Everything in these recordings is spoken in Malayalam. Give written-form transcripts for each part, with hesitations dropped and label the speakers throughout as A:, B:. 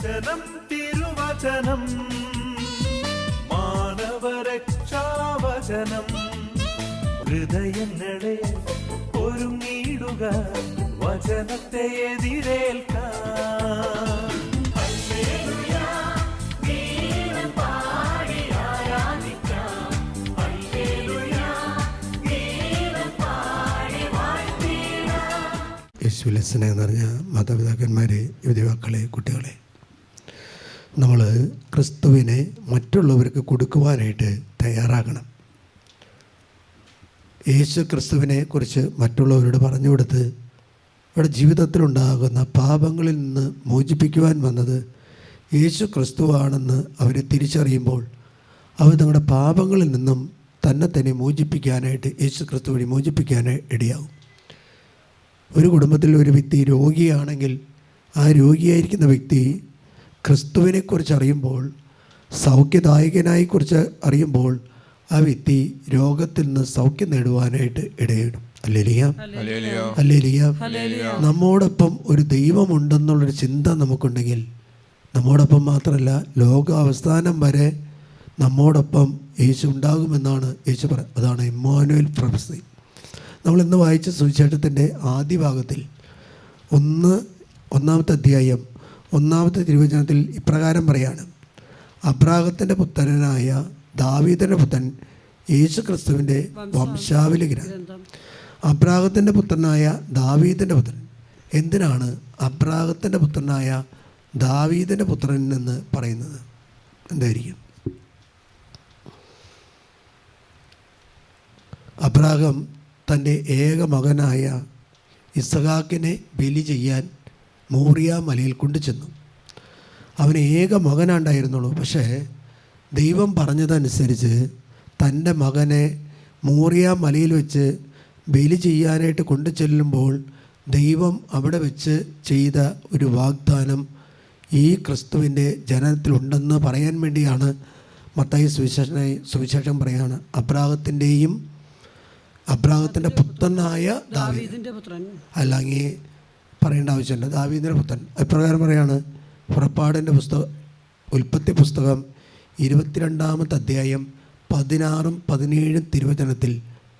A: വചനം തിരുവചനം മാനവരക്ഷാവചനം ഹൃദയങ്ങളെ ഒരുങ്ങിയിടുക വചനത്തെ എതിരേൽക്കാൻ.
B: യേശുവിലെ സ്നേഹം നിറഞ്ഞ മാതാപിതാക്കന്മാരെ, യുവതിമക്കളെ, കുട്ടികളെ, നമ്മൾ ക്രിസ്തുവിനെ മറ്റുള്ളവർക്ക് കൊടുക്കുവാനായിട്ട് തയ്യാറാകണം. യേശു ക്രിസ്തുവിനെ കുറിച്ച് മറ്റുള്ളവരോട് പറഞ്ഞു കൊടുത്ത് അവരുടെ ജീവിതത്തിലുണ്ടാകുന്ന പാപങ്ങളിൽ നിന്ന് മോചിപ്പിക്കുവാൻ വന്നത് യേശു ക്രിസ്തുവാണെന്ന് അവർ തിരിച്ചറിയുമ്പോൾ അവർ തങ്ങളുടെ പാപങ്ങളിൽ നിന്നും തന്നെ മോചിപ്പിക്കാനായിട്ട് യേശു ക്രിസ്തു വഴി മോചിപ്പിക്കാനായി ഇടയാകും. ഒരു കുടുംബത്തിൽ ഒരു വ്യക്തി രോഗിയാണെങ്കിൽ ആ രോഗിയായിരിക്കുന്ന വ്യക്തി ക്രിസ്തുവിനെക്കുറിച്ച് അറിയുമ്പോൾ, സൗഖ്യദായകനായെക്കുറിച്ച് അറിയുമ്പോൾ ആ വ്യക്തി രോഗത്തിൽ നിന്ന് സൗഖ്യം നേടുവാനായിട്ട് ഇടയിടും. Hallelujah, hallelujah. നമ്മോടൊപ്പം ഒരു ദൈവമുണ്ടെന്നുള്ളൊരു ചിന്ത നമുക്കുണ്ടെങ്കിൽ, നമ്മോടൊപ്പം മാത്രമല്ല ലോകാവസാനം വരെ നമ്മോടൊപ്പം യേശു ഉണ്ടാകുമെന്നാണ് യേശു പറയുന്നത്. അതാണ് ഇമ്മാനുവേൽ പ്രൊഫസി. നമ്മളിന്ന് വായിച്ച സുവിശേഷത്തിൻ്റെ ആദ്യ ഭാഗത്തിൽ ഒന്നാമത്തെ അധ്യായം 1-ാമത്തെ തിരുവചനത്തിൽ ഇപ്രകാരം പറയാണ്: അബ്രാഹത്തിൻ്റെ പുത്രനായ ദാവീദിൻ്റെ പുത്രൻ യേശു ക്രിസ്തുവിൻ്റെ വംശാവലി ഗ്രന്ഥം. അബ്രാഹത്തിൻ്റെ പുത്രനായ ദാവീദിൻ്റെ പുത്രൻ. എന്തിനാണ് അബ്രാഹത്തിൻ്റെ പുത്രനായ ദാവീദിൻ്റെ പുത്രൻ എന്ന് പറയുന്നത്? എന്തായിരിക്കും? അബ്രാഹം തൻ്റെ ഏക മകനായ ഇസഹാക്കിനെ ബലി ചെയ്യാൻ മോറിയ മലയിൽ കൊണ്ടുചെന്നു. അവന് ഏക മകനാണ്ടായിരുന്നുള്ളൂ. പക്ഷേ ദൈവം പറഞ്ഞതനുസരിച്ച് തൻ്റെ മകനെ മോറിയ മലയിൽ വെച്ച് ബലി ചെയ്യാനായിട്ട് കൊണ്ടു ചെല്ലുമ്പോൾ ദൈവം അവിടെ വെച്ച് ചെയ്ത ഒരു വാഗ്ദാനം ഈ ക്രിസ്തുവിൻ്റെ ജനനത്തിലുണ്ടെന്ന് പറയാൻ വേണ്ടിയാണ് മത്തായി സുവിശേഷം പറയാണ് അബ്രാഹത്തിൻ്റെ പുത്രനായ ദാവീദിൻ്റെ പുത്രൻ. അല്ലെങ്കിൽ പറയേണ്ട ആവശ്യമില്ല, ദാവീദിൻ്റെ പുത്രൻ. അപ്രകാരം പറയാണ് പുറപ്പാടിൻ്റെ ഉൽപ്പത്തി പുസ്തകം 22-ാമത്തെ അധ്യായം 16-ഉം 17-ഉം തിരുവചനത്തിൽ,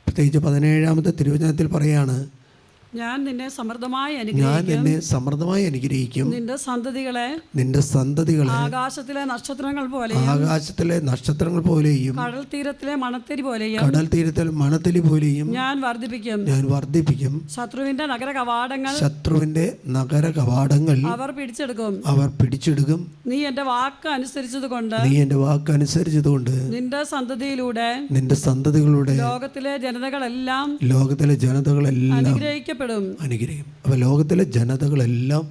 B: പ്രത്യേകിച്ച് 17-ാമത്തെ തിരുവചനത്തിൽ പറയാണ്: ഞാൻ നിന്നെ സമൃദ്ധമായി അനുഗ്രഹിക്കും, നിന്റെ സന്തതികളെ ആകാശത്തിലെ നക്ഷത്രങ്ങൾ പോലെയും കടൽ തീരത്തിലെ മണത്തരി പോലെയും ഞാൻ വർദ്ധിപ്പിക്കും. ശത്രുവിന്റെ നഗര കവാടങ്ങൾ അവർ പിടിച്ചെടുക്കും. നീ എന്റെ വാക്ക് അനുസരിച്ചതുകൊണ്ട് നിന്റെ സന്തതിയിലൂടെ ലോകത്തിലെ ജനതകളെല്ലാം അനുഗ്രഹിക്കപ്പെടും. അപ്പോൾ ലോകത്തിലെ ജനതകളെല്ലാം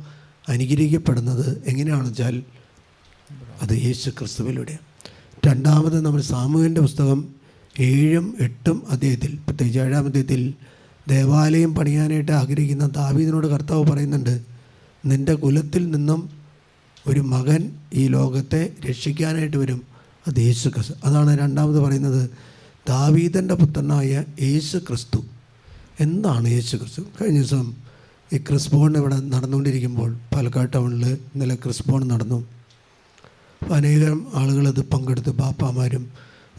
B: അനുഗ്രഹിക്കപ്പെടുന്നത് എങ്ങനെയാണെന്ന് വെച്ചാൽ അത് യേശു ക്രിസ്തുവിലൂടെയാണ്. രണ്ടാമത് നമ്മൾ സാമുവേലിൻ്റെ പുസ്തകം 7-ഉം 8-ഉം അധ്യായത്തിൽ, പ്രത്യേകിച്ച് 7-ാം അധ്യായത്തിൽ ദേവാലയം പണിയാനായിട്ട് ആഗ്രഹിക്കുന്ന ദാവീദിനോട് കർത്താവ് പറയുന്നുണ്ട്: നിൻ്റെ കുലത്തിൽ നിന്നും ഒരു മകൻ ഈ ലോകത്തെ രക്ഷിക്കാനായിട്ട് വരും, അത് യേശു ക്രിസ്തു. അതാണ് രണ്ടാമത് പറയുന്നത്, ദാവീദിൻ്റെ പുത്രനായ യേശു ക്രിസ്തു. എന്താണ് യേശു ക്രിസ്തു? കഴിഞ്ഞ ദിവസം ഈ ക്രിസ്ബോൺ ഇവിടെ നടന്നുകൊണ്ടിരിക്കുമ്പോൾ പാലക്കാട് ടൗണിൽ ഇന്നലെ ക്രിസ്ബോൺ നടന്നു. അപ്പോൾ അനേകം ആളുകളത് പങ്കെടുത്ത്, ബാപ്പാമാരും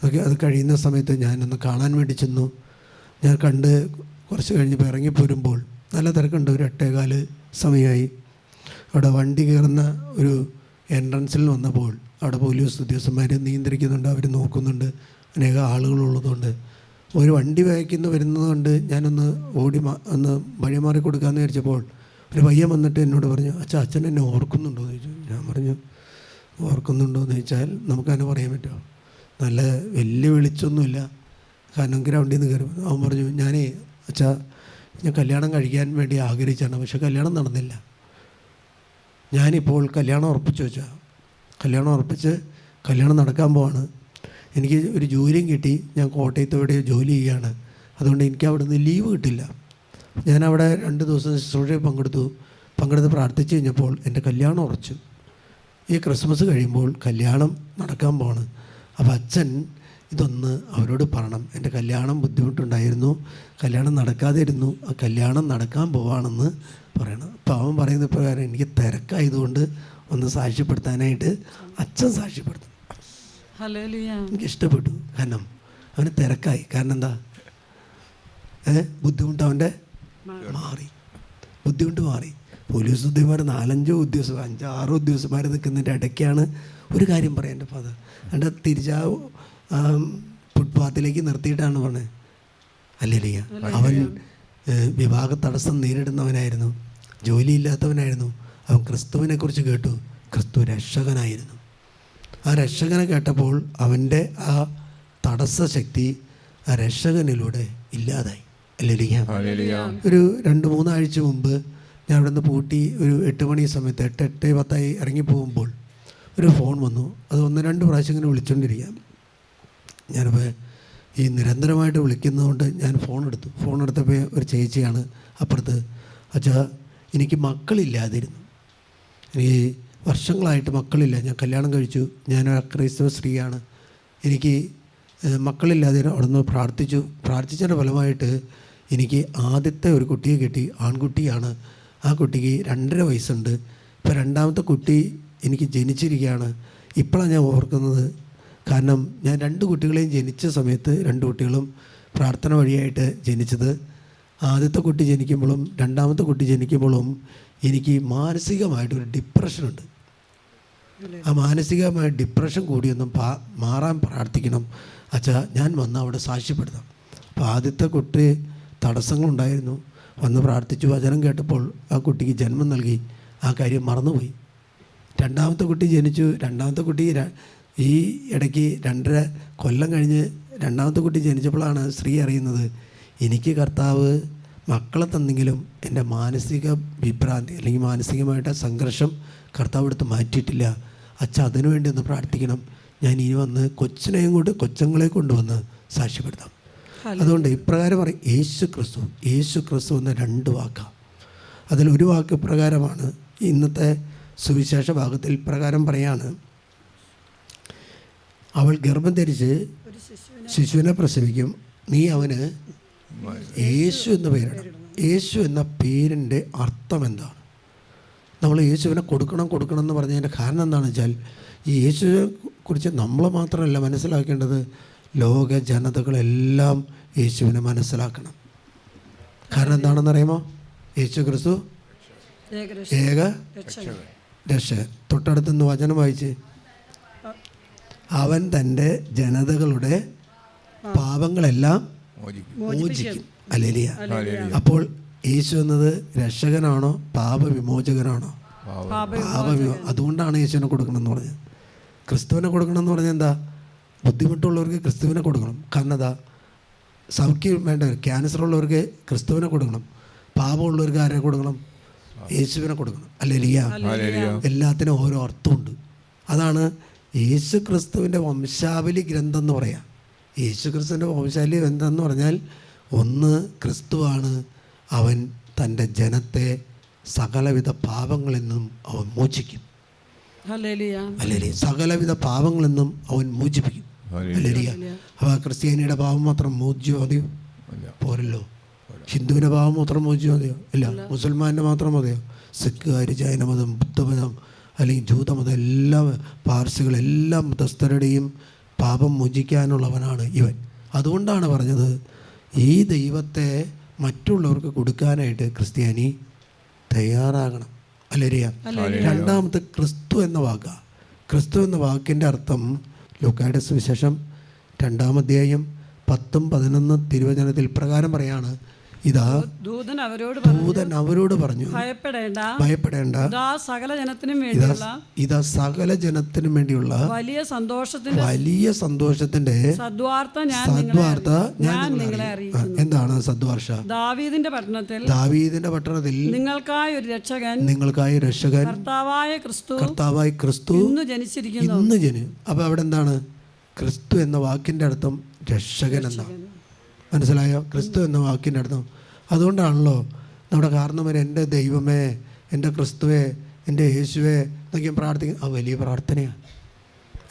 B: ഒക്കെ. അത് കഴിയുന്ന സമയത്ത് ഞാനൊന്ന് കാണാൻ വേണ്ടി ചെന്നു. ഞാൻ കണ്ട് കുറച്ച് കഴിഞ്ഞപ്പോൾ ഇറങ്ങിപ്പോരുമ്പോൾ നല്ല തിരക്കുണ്ട്. ഒരു 8:15 സമയമായി. അവിടെ വണ്ടി കയറുന്ന ഒരു എൻട്രൻസിൽ വന്നപ്പോൾ അവിടെ പോലീസ് ഉദ്യോഗസ്ഥന്മാർ നിയന്ത്രിക്കുന്നുണ്ട്, അവർ നോക്കുന്നുണ്ട്, അനേകം ആളുകളുള്ളതുകൊണ്ട്. ഒരു വണ്ടി വരുന്നതുകൊണ്ട് ഞാനൊന്ന് ഒന്ന് വഴി മാറി കൊടുക്കാമെന്ന് വിചാരിച്ചപ്പോൾ ഒരു പയ്യൻ വന്നിട്ട് എന്നോട് പറഞ്ഞു: അച്ഛൻ എന്നെ ഓർക്കുന്നുണ്ടോ എന്ന് ചോദിച്ചു. ഞാൻ പറഞ്ഞു: ഓർക്കുന്നുണ്ടോ എന്ന് ചോദിച്ചാൽ നമുക്കതിനെ പറയാൻ പറ്റുമോ? നല്ല വലിയ വെളിച്ചൊന്നുമില്ല, കാരണം ഗ്രൗണ്ടിൽ നിന്ന് കയറി. അവൻ പറഞ്ഞു: ഞാൻ കല്യാണം കഴിക്കാൻ വേണ്ടി ആഗ്രഹിച്ചാണ്, പക്ഷെ കല്യാണം നടന്നില്ല. ഞാനിപ്പോൾ കല്യാണം ഉറപ്പിച്ച് കല്യാണം നടക്കാൻ പോവാണ്. എനിക്ക് ഒരു ജോലിയും കിട്ടി. ഞാൻ കോട്ടയത്ത് എവിടെയോ ജോലി ചെയ്യുകയാണ്. അതുകൊണ്ട് എനിക്ക് അവിടെ നിന്ന് ലീവ് കിട്ടില്ല. ഞാനവിടെ 2 ദിവസം ശുശ്രൂഷയിൽ പങ്കെടുത്ത് പ്രാർത്ഥിച്ച് കഴിഞ്ഞപ്പോൾ എൻ്റെ കല്യാണം ഉറച്ചു. ഈ ക്രിസ്മസ് കഴിയുമ്പോൾ കല്യാണം നടക്കാൻ പോവാണ്. അപ്പോൾ അച്ഛൻ ഇതൊന്ന് അവരോട് പറയണം, എൻ്റെ കല്യാണം ബുദ്ധിമുട്ടുണ്ടായിരുന്നു, കല്യാണം നടക്കാതെ ഇരുന്നു, ആ കല്യാണം നടക്കാൻ പോവാണെന്ന് പറയണം. അപ്പോൾ അവൻ പറയുന്ന പ്രകാരം എനിക്ക് തിരക്കായതുകൊണ്ട് ഒന്ന് സാക്ഷ്യപ്പെടുത്താനായിട്ട് അച്ഛൻ സാക്ഷ്യപ്പെടുത്തും. എനിക്ക് ഇഷ്ടപ്പെട്ടു. കാരണം അവന് തിരക്കായി. കാരണം എന്താ, ബുദ്ധിമുട്ട് അവൻ്റെ മാറി, ബുദ്ധിമുട്ട് മാറി. പോലീസ് ഉദ്യോഗന്മാർ 4-5 ഉദ്യോഗസ്ഥർ, 5-6 ഉദ്യോഗസ്ഥന്മാർ നിൽക്കുന്നതിൻ്റെ ഇടയ്ക്കാണ് ഒരു കാര്യം പറയാം എൻ്റെ ഫാദർ. എൻ്റെ തിരിച്ചാ ഫുട്പാത്തിലേക്ക് നിർത്തിയിട്ടാണ് പറഞ്ഞത്. അല്ലേലിയ, അവൻ വിവാഹ തടസ്സം നേരിടുന്നവനായിരുന്നു, ജോലിയില്ലാത്തവനായിരുന്നു. അവൻ ക്രിസ്തുവിനെക്കുറിച്ച് കേട്ടു. ക്രിസ്തു രക്ഷകനായിരുന്നു. ആ രക്ഷകനെ കേട്ടപ്പോൾ അവൻ്റെ ആ തടസ്സ ശക്തി ആ രക്ഷകനിലൂടെ ഇല്ലാതായി. അല്ലേലിയ. ഒരു 2-3 ആഴ്ച മുമ്പ് ഞാൻ അവിടെ നിന്ന് പൂട്ടി ഒരു 8 മണി സമയത്ത് 8-10 ഇറങ്ങിപ്പോകുമ്പോൾ ഒരു ഫോൺ വന്നു. അത് 1-2 പ്രാവശ്യം ഇങ്ങനെ വിളിച്ചുകൊണ്ടിരിക്കാം. ഞാനിപ്പോൾ ഈ നിരന്തരമായിട്ട് വിളിക്കുന്നതുകൊണ്ട് ഞാൻ ഫോൺ എടുത്തപ്പോൾ ഒരു ചേച്ചിയാണ് അപ്പുറത്ത്. അച്ഛാ, എനിക്ക് മക്കളില്ലാതിരുന്നു. എനിക്ക് വർഷങ്ങളായിട്ട് മക്കളില്ല. ഞാൻ കല്യാണം കഴിച്ചു. ഞാൻ ക്രൈസ്തവ സ്ത്രീയാണ്. എനിക്ക് മക്കളില്ലാതെ അവിടെ നിന്ന് പ്രാർത്ഥിച്ചതിൻ്റെ ഫലമായിട്ട് എനിക്ക് ആദ്യത്തെ ഒരു കുട്ടിയെ കിട്ടി. ആൺകുട്ടിയാണ്. ആ കുട്ടിക്ക് 2.5 വയസ്സുണ്ട്. ഇപ്പോൾ 2ാമത്തെ കുട്ടി എനിക്ക് ജനിച്ചിരിക്കുകയാണ്. ഇപ്പോഴാണ് ഞാൻ ഓർക്കുന്നത്. കാരണം ഞാൻ 2 കുട്ടികളെയും ജനിച്ച സമയത്ത് 2 കുട്ടികളും പ്രാർത്ഥന വഴിയായിട്ട് ജനിച്ചത്. ആദ്യത്തെ കുട്ടി ജനിക്കുമ്പോഴും 2ാമത്തെ കുട്ടി ജനിക്കുമ്പോഴും എനിക്ക് മാനസികമായിട്ടൊരു ഡിപ്രഷനുണ്ട്. ആ മാനസികമായ ഡിപ്രഷൻ കൂടിയൊന്നും മാറാൻ പ്രാർത്ഥിക്കണം അച്ഛാ. ഞാൻ വന്ന് അവിടെ സാക്ഷ്യപ്പെടുത്താം. അപ്പോൾ ആദ്യത്തെ കുട്ടി തടസ്സങ്ങളുണ്ടായിരുന്നു. വന്ന് പ്രാർത്ഥിച്ചു. വചനം കേട്ടപ്പോൾ ആ കുട്ടിക്ക് ജന്മം നൽകി. ആ കാര്യം മറന്നുപോയി. 2ാമത്തെ കുട്ടി ജനിച്ചു. 2ാമത്തെ കുട്ടി ഈ ഇടയ്ക്ക് 2.5 കൊല്ലം കഴിഞ്ഞ് 2ാമത്തെ കുട്ടി ജനിച്ചപ്പോഴാണ് സ്ത്രീ അറിയുന്നത്, എനിക്ക് കർത്താവ് മക്കളെ തന്നെങ്കിലും എൻ്റെ മാനസിക വിഭ്രാന്തി അല്ലെങ്കിൽ മാനസികമായിട്ട് സംഘർഷം കർത്താവ് എടുത്ത് മാറ്റിയിട്ടില്ല. അച്ഛൻ അതിനു വേണ്ടി ഒന്ന് പ്രാർത്ഥിക്കണം. ഞാൻ ഇനി വന്ന് കൊച്ചുങ്ങളെ കൊണ്ടുവന്ന് സാക്ഷ്യപ്പെടുത്താം. അതുകൊണ്ട് ഇപ്രകാരം പറയും, യേശു ക്രിസ്തു എന്ന 2 വാക്കാണ്. അതിലൊരു വാക്ക് ഇപ്രകാരമാണ്. ഇന്നത്തെ സുവിശേഷ ഭാഗത്തിൽ ഇപ്രകാരം പറയാണ്, അവൾ ഗർഭം ധരിച്ച് ശിശുവിനെ പ്രസവിക്കും, നീ അവന് യേശു എന്ന പേരിടണം. യേശു എന്ന പേരിൻ്റെ അർത്ഥം എന്താണ്? നമ്മൾ യേശുവിനെ കൊടുക്കണം എന്ന് പറഞ്ഞതിൻ്റെ കാരണം എന്താണെന്ന് വെച്ചാൽ, ഈ യേശുവിനെ കുറിച്ച് നമ്മൾ മാത്രമല്ല മനസ്സിലാക്കേണ്ടത്, ലോക ജനതകളെല്ലാം യേശുവിനെ മനസ്സിലാക്കണം. കാരണം എന്താണെന്നറിയാമോ? യേശു ക്രിസ്തു ഏക രക്ഷകൻ. തൊട്ടടുത്തുനിന്ന് വചനം വായിച്ച്, അവൻ തൻ്റെ ജനതകളുടെ പാപങ്ങളെല്ലാം മോചിക്കും. ഹല്ലേലൂയ. അപ്പോൾ യേശു എന്നത് രക്ഷകനാണോ പാപവിമോചകനാണോ? അതുകൊണ്ടാണ് യേശുവിനെ കൊടുക്കണമെന്ന് പറഞ്ഞത്. ക്രിസ്തുവിനെ കൊടുക്കണമെന്ന് പറഞ്ഞാൽ എന്താ? ബുദ്ധിമുട്ടുള്ളവർക്ക് ക്രിസ്തുവിനെ കൊടുക്കണം. കാരണം എന്താ? സൗഖ്യം വേണ്ടവർ, ക്യാൻസർ ഉള്ളവർക്ക് ക്രിസ്തുവിനെ കൊടുക്കണം. പാപമുള്ളവർക്ക് ആരെ കൊടുക്കണം? യേശുവിനെ കൊടുക്കണം. ഹല്ലേലൂയ. എല്ലാത്തിനും ഓരോ അർത്ഥമുണ്ട്. അതാണ് യേശു ക്രിസ്തുവിൻ്റെ വംശാവലി ഗ്രന്ഥം എന്ന് പറയാം. യേശു ക്രിസ്തുവിൻ്റെ വംശാവലി ഗ്രന്ഥം എന്ന് പറഞ്ഞാൽ, ഒന്ന് ക്രിസ്തുവാണ്. അവൻ തൻ്റെ ജനത്തെ സകലവിധ പാപങ്ങളിൽ നിന്നും അവൻ മോചിക്കും. ഹല്ലേലൂയ. സകലവിധ പാപങ്ങളിൽ നിന്നും അവൻ മോചിപ്പിക്കും. ഹല്ലേലൂയ. അപ്പോൾ ക്രിസ്ത്യാനിയുടെ പാപം മാത്രം മോചിയോ മതിയോ? പോരല്ലോ. ഹിന്ദുവിൻ്റെ പാപം മാത്രം മോചിയോ മതിയോ? ഇല്ല. മുസൽമാൻ്റെ മാത്രം മതിയോ? സിഖുകാർ, ജൈനമതം, ബുദ്ധമതം അല്ലെങ്കിൽ ജൂതമതം, എല്ലാ പാർസികളെല്ലാം മതസ്ഥരുടെയും പാപം മോചിക്കാനുള്ളവനാണ് ഇവൻ. അതുകൊണ്ടാണ് പറഞ്ഞത്, ഈ ദൈവത്തെ മറ്റുള്ളവർക്ക് കൊടുക്കാനായിട്ട് ക്രിസ്ത്യാനി തയ്യാറാകണം. ഹല്ലേലൂയ. 2ാമത്തെ ക്രിസ്തു എന്ന വാക്കാണ്. ക്രിസ്തു എന്ന വാക്കിൻ്റെ അർത്ഥം ലൂക്കായുടെ സുവിശേഷം 2-ാം അധ്യായം 10-11 തിരുവചനത്തിൽ പ്രകാരം പറയാണ്, ഇതാ ദൂതൻ അവരോട് പറഞ്ഞു, ഭയപ്പെടേണ്ട, ഇതാ സകല ജനത്തിനും വേണ്ടിയുള്ള വലിയ സന്തോഷത്തിന്റെ സദ്വാർത്ത ഞാൻ നിങ്ങളെ അറിയിക്കുന്നു. എന്താണ് സദ്വാർത്ത? ദാവീദിന്റെ പട്ടണത്തിൽ നിങ്ങൾക്കായി ഒരു രക്ഷകൻ കർത്താവായ ക്രിസ്തു ഇന്ന് ജനിച്ചിരിക്കുന്നു. അപ്പൊ അവിടെ എന്താണ്? ക്രിസ്തു എന്ന വാക്കിന്റെ അർത്ഥം രക്ഷകൻ എന്നാണ്. മനസ്സിലായോ? ക്രിസ്തു എന്ന വാക്കിൻ്റെ അർത്ഥം. അതുകൊണ്ടാണല്ലോ നമ്മുടെ കാരണവർ എൻ്റെ ദൈവമേ, എൻ്റെ ക്രിസ്തുവേ, എൻ്റെ യേശുവേ എന്നൊക്കെ പ്രാർത്ഥിക്കും. ആ വലിയ പ്രാർത്ഥനയാണ്,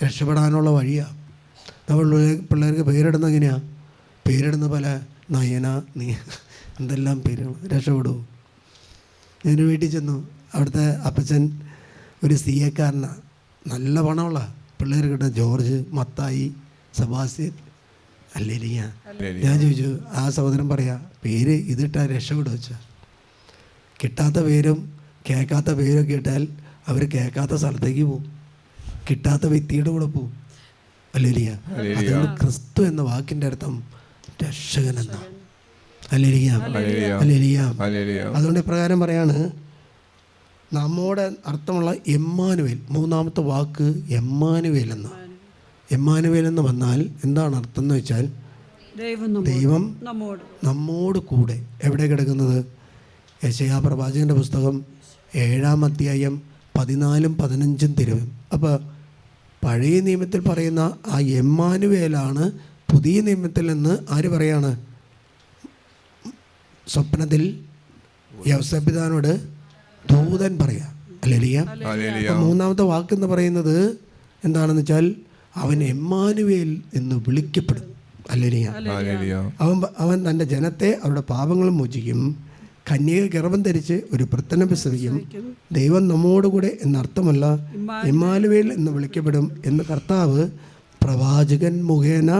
B: രക്ഷപ്പെടാനുള്ള വഴിയാണ്. നമ്മൾ പിള്ളേർക്ക് പേരിടുന്ന എങ്ങനെയാണ്? പേരിടുന്ന പല നയന, നീ എന്തെല്ലാം പേരുകൾ. രക്ഷപ്പെടുമോ? ഞാൻ വീട്ടിൽ ചെന്നു. അവിടുത്തെ അപ്പച്ചൻ ഒരു സി എക്കാരനാണ്, നല്ല പണമുള്ള പിള്ളേർ കിട്ടുന്ന ജോർജ്, മത്തായി, സെബാസ്റ്റ്യൻ. അല്ലേ ഞാൻ ചോദിച്ചു, ആ സഹോദരൻ പറയാ പേര് ഇതിട്ടാൽ രക്ഷപ്പെടുക വെച്ചാൽ കിട്ടാത്ത പേരും കേൾക്കാത്ത പേരൊക്കെ ഇട്ടാൽ അവർ കേൾക്കാത്ത സ്ഥലത്തേക്ക് പോകും, കിട്ടാത്ത വ്യക്തിയുടെ കൂടെ പോകും. അല്ലേ അതുകൊണ്ട് ക്രിസ്തു എന്ന വാക്കിൻ്റെ അർത്ഥം രക്ഷകൻ എന്നാണ്. അതുകൊണ്ട് ഇപ്രകാരം പറയാണ്, നമ്മോടെ അർത്ഥമുള്ള എമ്മാനുവേൽ, മൂന്നാമത്തെ വാക്ക് എമ്മാനുവേൽ എന്ന. എമ്മാനുവേൽ എന്ന് വന്നാൽ എന്താണ് അർത്ഥം എന്ന് വെച്ചാൽ ദൈവം നമ്മോട് കൂടെ. എവിടെ കിടക്കുന്നത്? യെശയ്യാ പ്രവാചകൻ്റെ പുസ്തകം 7-ാം അധ്യായം 14-15 തിരുവം. അപ്പോൾ പഴയ നിയമത്തിൽ പറയുന്ന ആ എമ്മാനുവേലാണ് പുതിയ നിയമത്തിൽ നിന്ന് ആര് പറയാണ്? സ്വപ്നത്തിൽ യൗസപിതാനോട് ദൂതൻ പറയാം. അല്ലേലിയ. മൂന്നാമത്തെ വാക്കെന്ന് പറയുന്നത് എന്താണെന്ന് വെച്ചാൽ അവൻ എമ്മാനുവേൽ എന്ന് വിളിക്കപ്പെടും. അല്ലേലിയ. അവൻ തൻ്റെ ജനത്തെ അവരുടെ പാപങ്ങൾ മോചിക്കും, കന്യക ഗർഭം ധരിച്ച് ഒരു പുത്രനെ പ്രസവിക്കും, ദൈവം നമ്മോടുകൂടെ എന്നർത്ഥമല്ല എമ്മാനുവേൽ എന്ന് വിളിക്കപ്പെടും എന്ന് കർത്താവ് പ്രവാചകൻ മുഖേന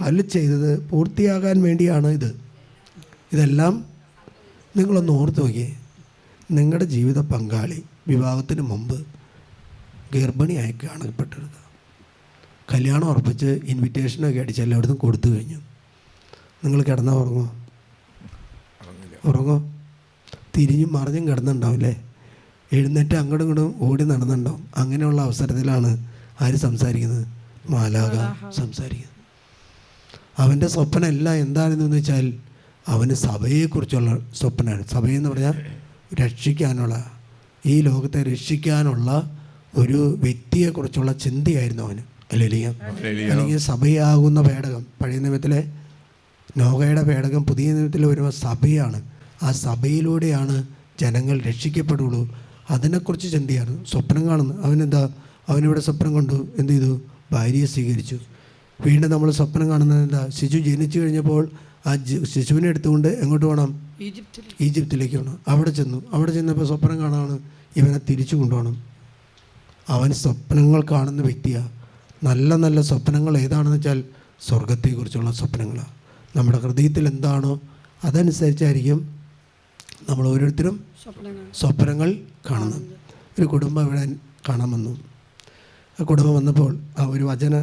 B: അരുളി ചെയ്തത് പൂർത്തിയാകാൻ വേണ്ടിയാണ് ഇത്. ഇതെല്ലാം നിങ്ങളൊന്ന് ഓർത്ത് നോക്കിയേ. നിങ്ങളുടെ ജീവിത പങ്കാളി വിവാഹത്തിന് മുമ്പ് ഗർഭിണിയായി കാണപ്പെട്ടത്, കല്യാണം ഉറപ്പിച്ച് ഇൻവിറ്റേഷനൊക്കെ അടിച്ച് എല്ലായിടത്തും കൊടുത്തു കഴിഞ്ഞു. നിങ്ങൾ കിടന്നാൽ ഉറങ്ങോ? തിരിഞ്ഞും മറിഞ്ഞും കിടന്നുണ്ടാവില്ലേ? എഴുന്നേറ്റ് അങ്ങോട്ടും ഇങ്ങോട്ടും ഓടി നടന്നുണ്ടാവും. അങ്ങനെയുള്ള അവസരത്തിലാണ് ആര് സംസാരിക്കുന്നത്? മാലാഖ സംസാരിക്കുന്നത്. അവൻ്റെ സ്വപ്നം എല്ലാം എന്താണെന്ന് വെച്ചാൽ അവന് സഭയെക്കുറിച്ചുള്ള സ്വപ്നമാണ്. സഭയെന്ന് പറഞ്ഞാൽ രക്ഷിക്കാനുള്ള, ഈ ലോകത്തെ രക്ഷിക്കാനുള്ള ഒരു വ്യക്തിയെക്കുറിച്ചുള്ള ചിന്തയായിരുന്നു അവന്. അല്ലെങ്കിൽ സഭയാകുന്ന പേടകം, പഴയ നിയമത്തിലെ നോഹയുടെ പേടകം പുതിയ നിയമത്തിൽ വരുമ്പോൾ സഭയാണ്. ആ സഭയിലൂടെയാണ് ജനങ്ങൾ രക്ഷിക്കപ്പെടുള്ളൂ. അതിനെക്കുറിച്ച് ചിന്തയാണ്. സ്വപ്നം കാണുന്നു. അവനെന്താ? അവനിവിടെ സ്വപ്നം കണ്ടു, എന്ത് ചെയ്തു? ഭാര്യയെ സ്വീകരിച്ചു. വീണ്ടും നമ്മൾ സ്വപ്നം കാണുന്നത് എന്താ? ശിശു ജനിച്ചു കഴിഞ്ഞപ്പോൾ ആ ശിശുവിനെ എടുത്തുകൊണ്ട് എങ്ങോട്ട് പോകണം? ഈജിപ്തിലേക്ക് പോകണം. അവിടെ ചെന്നപ്പോൾ സ്വപ്നം കാണാണ് ഇവനെ തിരിച്ചു കൊണ്ടുപോകണം. അവൻ സ്വപ്നങ്ങൾ കാണുന്ന വ്യക്തിയാണ്. നല്ല നല്ല സ്വപ്നങ്ങൾ ഏതാണെന്ന് വെച്ചാൽ സ്വർഗത്തെക്കുറിച്ചുള്ള സ്വപ്നങ്ങളാണ്. നമ്മുടെ ഹൃദയത്തിൽ എന്താണോ അതനുസരിച്ചായിരിക്കും നമ്മൾ ഓരോരുത്തരും സ്വപ്നങ്ങൾ കാണുന്നത്. ഒരു കുടുംബം ഇവിടെ കാണാൻ വന്നു. ആ കുടുംബം വന്നപ്പോൾ ആ ഒരു വചന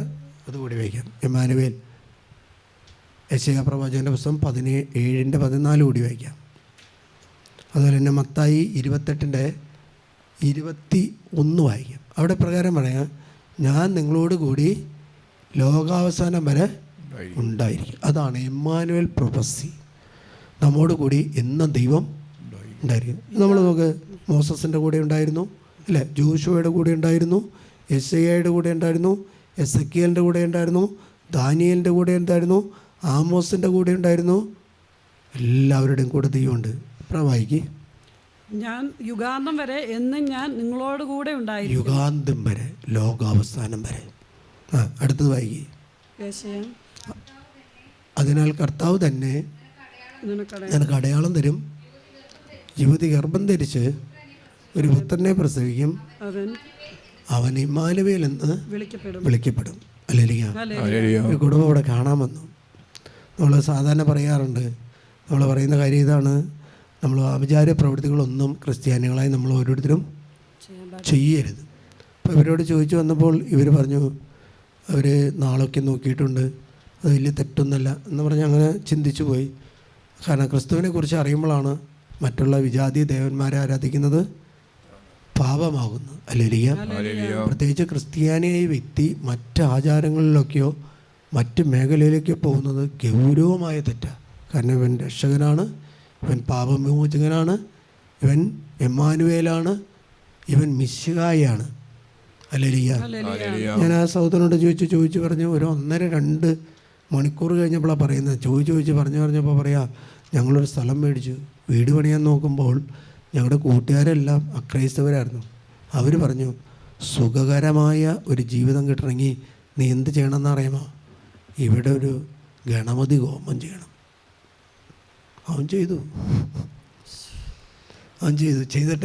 B: അതുകൂടി വയ്ക്കാം. എമ്മാനുവേൽ, യെശയ്യാ പ്രവാചകൻ്റെ പുസ്തകം 17-14 കൂടി വായിക്കാം. അതുപോലെ തന്നെ മത്തായി 28-21 വായിക്കാം. അവിടെ പ്രകാരം പറയാം, ഞാൻ നിങ്ങളോട് കൂടി ലോകാവസാനം വരെ ഉണ്ടായിരിക്കും. അതാണ് എമ്മാനുവേൽ പ്രൊഫസി. നമ്മോട് കൂടി എന്നും ദൈവം ഉണ്ടായിരിക്കും. നമ്മൾ നോക്ക്, മോസസിൻ്റെ കൂടെ ഉണ്ടായിരുന്നു അല്ലേ? ജോഷുവയുടെ കൂടെ ഉണ്ടായിരുന്നു, യെശയ്യായുടെ കൂടെ ഉണ്ടായിരുന്നു, എസെക്കിയേലിൻ്റെ കൂടെ ഉണ്ടായിരുന്നു, ദാനിയേലിൻ്റെ കൂടെ ഉണ്ടായിരുന്നു, ആമോസിൻ്റെ കൂടെ ഉണ്ടായിരുന്നു. എല്ലാവരുടെയും കൂടെ ദൈവമുണ്ട്. വായിക്ക്.
C: ഞാൻ യുഗാന്തം വരെ എന്നും ഞാൻ നിങ്ങളോട് കൂടെ ഉണ്ടായിരിക്കും.
B: യുഗാന്തം വരെ, ലോകാവസാനം വരെ. അടുത്തത് വായിക്ക്. അതിനാൽ കർത്താവ് തന്നെ നിനക്ക് അടയാളം തരും, യുവതി ഗർഭം ധരിച്ച് ഒരു പുത്രനെ പ്രസവിക്കും, അവൻ ഇമ്മാനുവേൽ എന്ന് വിളിക്കപ്പെടും. അല്ലേലിയ. ഒരു കുടുംബം ഇവിടെ കാണാൻ വന്നു. നമ്മൾ സാധാരണ പറയാറുണ്ട്, നമ്മൾ പറയുന്ന കാര്യം ഇതാണ്, നമ്മൾ ആഭിചാര പ്രവൃത്തികളൊന്നും ക്രിസ്ത്യാനികളായി നമ്മൾ ഓരോരുത്തരും ചെയ്യരുത്. അപ്പോൾ ഇവരോട് ചോദിച്ചു വന്നപ്പോൾ ഇവർ പറഞ്ഞു അവർ നാളൊക്കെ നോക്കിയിട്ടുണ്ട്, അത് വലിയ തെറ്റൊന്നുമല്ല എന്ന് പറഞ്ഞ് അങ്ങനെ ചിന്തിച്ചു പോയി. കാരണം ക്രിസ്തുവിനെ കുറിച്ച് അറിയുമ്പോഴാണ് മറ്റുള്ള വിജാതി ദേവന്മാരെ ആരാധിക്കുന്നത് പാപമാകുന്നു. അല്ലേലിയ. പ്രത്യേകിച്ച് ക്രിസ്ത്യാനിയായ വ്യക്തി മറ്റ് ആചാരങ്ങളിലൊക്കെയോ മറ്റ് മേഖലയിലേക്കോ പോകുന്നത് ഗൗരവമായ തെറ്റാണ്. കാരണം ഇവൻ രക്ഷകനാണ്, ഇവൻ പാപവിമോചകനാണ്, ഇവൻ എമ്മാനുവേലാണ്, ഇവൻ മിശിഹായാണ്. അല്ലേലിയ. ഞാൻ ആ സഹോദരനോട് ചോദിച്ചു പറഞ്ഞു, ഒരു 1.5-2 മണിക്കൂർ കഴിഞ്ഞപ്പോഴാണ് പറയുന്നത്. ചോദിച്ച് പറഞ്ഞപ്പോൾ പറയാം, ഞങ്ങളൊരു സ്ഥലം മേടിച്ചു, വീട് പണിയാൻ നോക്കുമ്പോൾ ഞങ്ങളുടെ കൂട്ടുകാരെല്ലാം അക്രൈസ്തവരായിരുന്നു. അവർ പറഞ്ഞു, സുഖകരമായ ഒരു ജീവിതം കിട്ടണമെങ്കിൽ നീ എന്ത് ചെയ്യണമെന്ന് അറിയാമോ? ഇവിടെ ഒരു ഗണപതി ഹോമം ചെയ്യണം. അവൻ ചെയ്തിട്ട്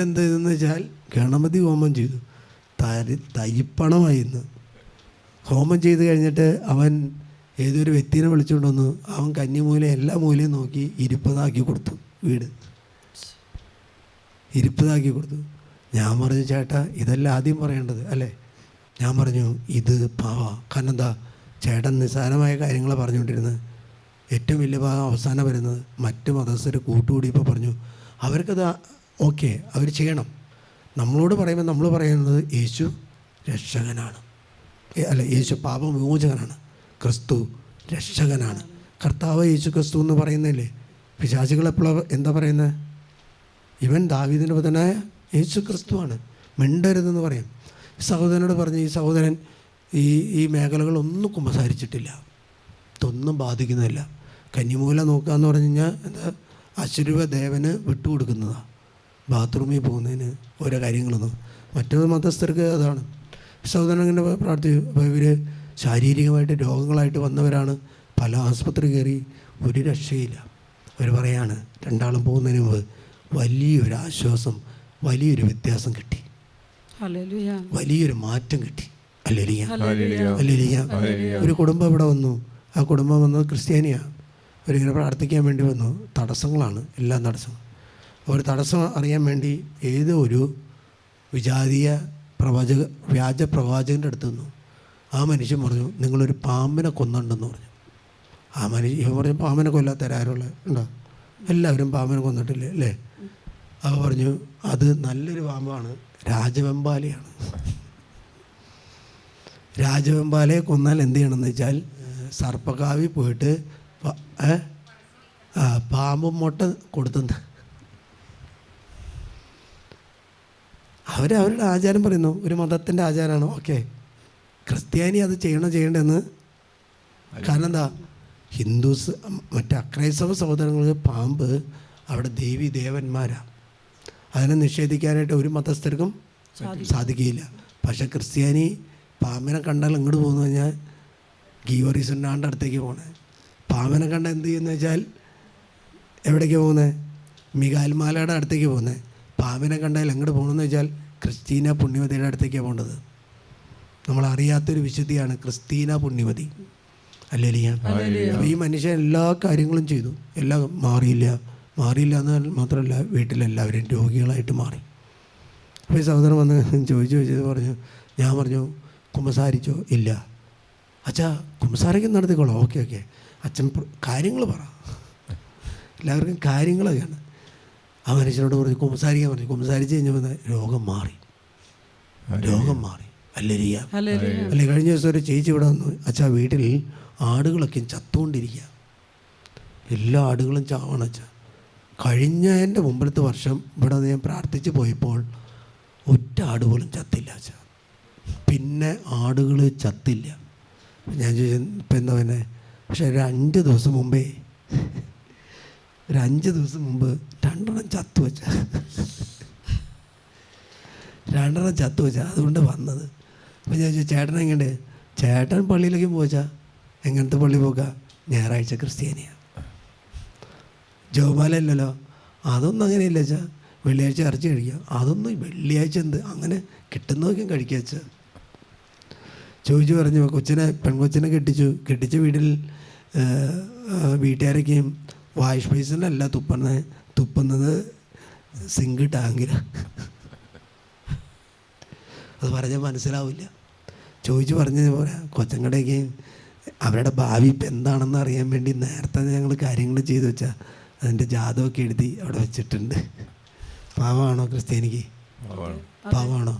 B: എന്ത് ചെയ്തെന്ന് വെച്ചാൽ ഗണപതി ഹോമം ചെയ്തു. തരിപ്പണമായി ഇന്ന്. ഹോമം ചെയ്ത് കഴിഞ്ഞിട്ട് അവൻ ഏതൊരു വ്യക്തിനെ വിളിച്ചുകൊണ്ട് വന്നു. അവൻ കന്നിമൂല എല്ലാ മൂലയും നോക്കി ഇരിപ്പതാക്കി കൊടുത്തു, വീട് ഇരിപ്പതാക്കി കൊടുത്തു. ഞാൻ പറഞ്ഞു, ചേട്ടാ ഇതല്ല ആദ്യം പറയേണ്ടത് അല്ലേ? ഞാൻ പറഞ്ഞു ഇത് പാവാ. കാരണം എന്താ, ചേട്ടൻ നിസ്സാരമായ കാര്യങ്ങളാണ് പറഞ്ഞുകൊണ്ടിരുന്നത്. ഏറ്റവും വലിയ ഭാഗം അവസാനം വരുന്നത് മറ്റ് മതസ്ഥർ കൂട്ടുകൂടിയപ്പോൾ പറഞ്ഞു അവർക്കത് ഓക്കെ, അവർ ചെയ്യണം. നമ്മളോട് പറയുമ്പോൾ നമ്മൾ പറയുന്നത് യേശു രക്ഷകനാണ്, അല്ല യേശു പാപവിമോചകനാണ്, ക്രിസ്തു രക്ഷകനാണ്. കർത്താവ് യേശു ക്രിസ്തു എന്ന് പറയുന്നില്ലേ? പിശാചുകൾ എപ്പോഴാണ് എന്താ പറയുന്നത്? ഇവൻ ദാവീദിൻ്റെ പുത്രനായ യേശു ക്രിസ്തുവാണ്, മിണ്ടരുതെന്ന് പറയും. സഹോദരനോട് പറഞ്ഞു, ഈ സഹോദരൻ ഈ മേഖലകളൊന്നും കുമ്പസാരിച്ചിട്ടില്ല, ഇതൊന്നും ബാധിക്കുന്നില്ല. കന്നിമൂല നോക്കുക എന്ന് പറഞ്ഞു കഴിഞ്ഞാൽ എന്താ, അശുരദേവന് വിട്ടുകൊടുക്കുന്നതാണ്. ബാത്റൂമിൽ പോകുന്നതിന് ഓരോ കാര്യങ്ങളൊന്നും. മറ്റൊരു മതസ്ഥർക്ക് അതാണ്. സഹോദരൻ ഇങ്ങനെ പ്രാർത്ഥിച്ചു. അപ്പോൾ ഇവർ ശാരീരികമായിട്ട് രോഗങ്ങളായിട്ട് വന്നവരാണ്. പല ആസ്പത്രി കയറി, ഒരു രക്ഷയില്ല. അവർ പറയാണ് രണ്ടാളും പോകുന്നതിന് മുമ്പ് വലിയൊരു ആശ്വാസം, വലിയൊരു വ്യത്യാസം കിട്ടി, വലിയൊരു മാറ്റം കിട്ടി. ഹല്ലേലൂയ. ഒരു കുടുംബം ഇവിടെ വന്നു. ആ കുടുംബം വന്നത് ക്രിസ്ത്യാനിയാണ്. അവരിങ്ങനെ പ്രാർത്ഥിക്കാൻ വേണ്ടി വന്നു. തടസ്സങ്ങളാണ്, എല്ലാം തടസ്സങ്ങൾ. ഒരു തടസ്സം അറിയാൻ വേണ്ടി ഏതോ ഒരു വിജാതീയ വ്യാജ പ്രവാചകൻ്റെ അടുത്ത് നിന്നു. ആ മനുഷ്യൻ പറഞ്ഞു നിങ്ങളൊരു പാമ്പിനെ കൊന്നുണ്ടെന്ന് പറഞ്ഞു. ആ മനുഷ്യൻ ഇവൻ പറഞ്ഞു പാമ്പിനെ കൊല്ലാത്തവരാരുള്ള ഉണ്ടോ? എല്ലാവരും പാമ്പിനെ കൊന്നിട്ടില്ലേ അല്ലേ? അവ പറഞ്ഞു അത് നല്ലൊരു പാമ്പാണ്, രാജവെമ്പാലയാണ്. രാജവെമ്പാലയെ കൊന്നാൽ എന്ത് ചെയ്യണമെന്ന് വെച്ചാൽ സർപ്പക്കാവിൽ പോയിട്ട് പാമ്പും മുട്ട കൊടുത്തെന്ന് അവരുടെ ആചാരം പറയുന്നു. ഒരു മതത്തിൻ്റെ ആചാരമാണ്. ഓക്കെ, ക്രിസ്ത്യാനി അത് ചെയ്യേണ്ടതെന്ന്. കാരണം എന്താ, ഹിന്ദുസ് മറ്റ് അക്രൈസ്തവ സഹോദരങ്ങൾക്ക് പാമ്പ് അവിടെ ദേവി ദേവന്മാരാണ്. അതിനെ നിഷേധിക്കാനായിട്ട് ഒരു മതസ്ഥർക്കും സാധിക്കുകയില്ല. പക്ഷേ ക്രിസ്ത്യാനി പാമ്പിനെ കണ്ടാൽ എങ്ങോട്ട് പോകുന്നു കഴിഞ്ഞാൽ ഗീവറീസുണ്ടാണ്ട് അടുത്തേക്ക് പോകണേ. പാമ്പിനെ കണ്ട എന്ത് ചെയ്യുന്ന വെച്ചാൽ എവിടേക്ക് പോകുന്നത്? മികാൽമാലയുടെ അടുത്തേക്ക് പോകുന്നത്. പാമ്പിനെ കണ്ടാൽ എങ്ങോട്ട് പോകണമെന്ന് വെച്ചാൽ ക്രിസ്റ്റീന പുണ്യവതിയുടെ അടുത്തേക്കാണ് പോകേണ്ടത്. നമ്മളറിയാത്തൊരു വിശുദ്ധിയാണ് ക്രിസ്റ്റീന പുണ്യവതി. ഹല്ലേലൂയ. അപ്പോൾ ഈ മനുഷ്യൻ എല്ലാ കാര്യങ്ങളും ചെയ്തു, എല്ലാം മാറിയില്ല എന്ന് മാത്രമല്ല വീട്ടിലെല്ലാവരും രോഗികളായിട്ട് മാറി. അപ്പോൾ ഈ സഹോദരൻ വന്ന് ചോദിച്ചത് പറഞ്ഞു. ഞാൻ പറഞ്ഞു കുമ്പസാരിച്ചോ? ഇല്ല. അച്ഛാ കുമ്പസാരയ്ക്ക് നടത്തിക്കോളാം. ഓക്കെ അച്ഛൻ കാര്യങ്ങൾ പറ. എല്ലാവർക്കും കാര്യങ്ങളൊക്കെയാണ്. ആ മനുഷ്യനോട് പറഞ്ഞു കുമ്പസാരിക്കാൻ പറഞ്ഞു. കുമ്പസാരിച്ച് കഴിഞ്ഞപ്പോൾ രോഗം മാറി. ഹല്ലേലൂയ. അല്ലെ കഴിഞ്ഞ ദിവസം ഒരു ചേച്ചി ഇവിടെ വന്നു. അച്ഛാ വീട്ടിൽ ആടുകളൊക്കെ ചത്തുകൊണ്ടിരിക്കുക, എല്ലാ ആടുകളും ചാവണം അച്ഛാ. കഴിഞ്ഞ എൻ്റെ മുമ്പത്തെ വർഷം ഇവിടെ ഞാൻ പ്രാർത്ഥിച്ച് പോയപ്പോൾ ഒറ്റ ആട് പോലും ചത്തില്ല അച്ഛാ. പിന്നെ ആടുകൾ ചത്തില്ല. ഞാൻ ചോദിച്ചു ഇപ്പം എന്താ പിന്നെ? പക്ഷെ ഒരു 5 ദിവസം മുമ്പ് 2 ചത്തു വെച്ചാ. അതുകൊണ്ട് വന്നത്. അപ്പോൾ ഞാൻ ചോദിച്ചു ചേട്ടൻ എങ്ങനെ? ചേട്ടൻ പള്ളിയിലേക്ക് പോച്ചാ. എങ്ങനത്തെ പള്ളി പോക്കാ? ഞായറാഴ്ച ക്രിസ്ത്യാനിയാണ്. ജോമാല ഇല്ലല്ലോ, അതൊന്നും അങ്ങനെയില്ല വെച്ചാൽ. വെള്ളിയാഴ്ച ഇറച്ചി കഴിക്കുക, അതൊന്നും വെള്ളിയാഴ്ച എന്ത് അങ്ങനെ കിട്ടുന്നതൊക്കെ കഴിക്കുക വെച്ചാൽ. ചോദിച്ചു പറഞ്ഞു പെൺകൊച്ചിനെ കെട്ടിച്ച വീട്ടിൽ വീട്ടുകാരൊക്കെയും വാഷ് ബേസിനല്ല തുപ്പുന്നത് സിങ്ക് ടാങ്കിലാണ്. അത് പറഞ്ഞാൽ മനസ്സിലാവില്ല. ചോദിച്ചു പറഞ്ഞത് പോലെ കൊച്ചങ്ങളുടെയൊക്കെ അവരുടെ ഭാവി ഇപ്പം എന്താണെന്ന് അറിയാൻ വേണ്ടി നേരത്തെ ഞങ്ങൾ കാര്യങ്ങൾ ചെയ്തു വെച്ചാൽ അതിൻ്റെ ജാതകമൊക്കെ എഴുതി അവിടെ വെച്ചിട്ടുണ്ട്. പാവമാണോ ക്രിസ്ത്യാനിക്ക്? പാവമാണോ?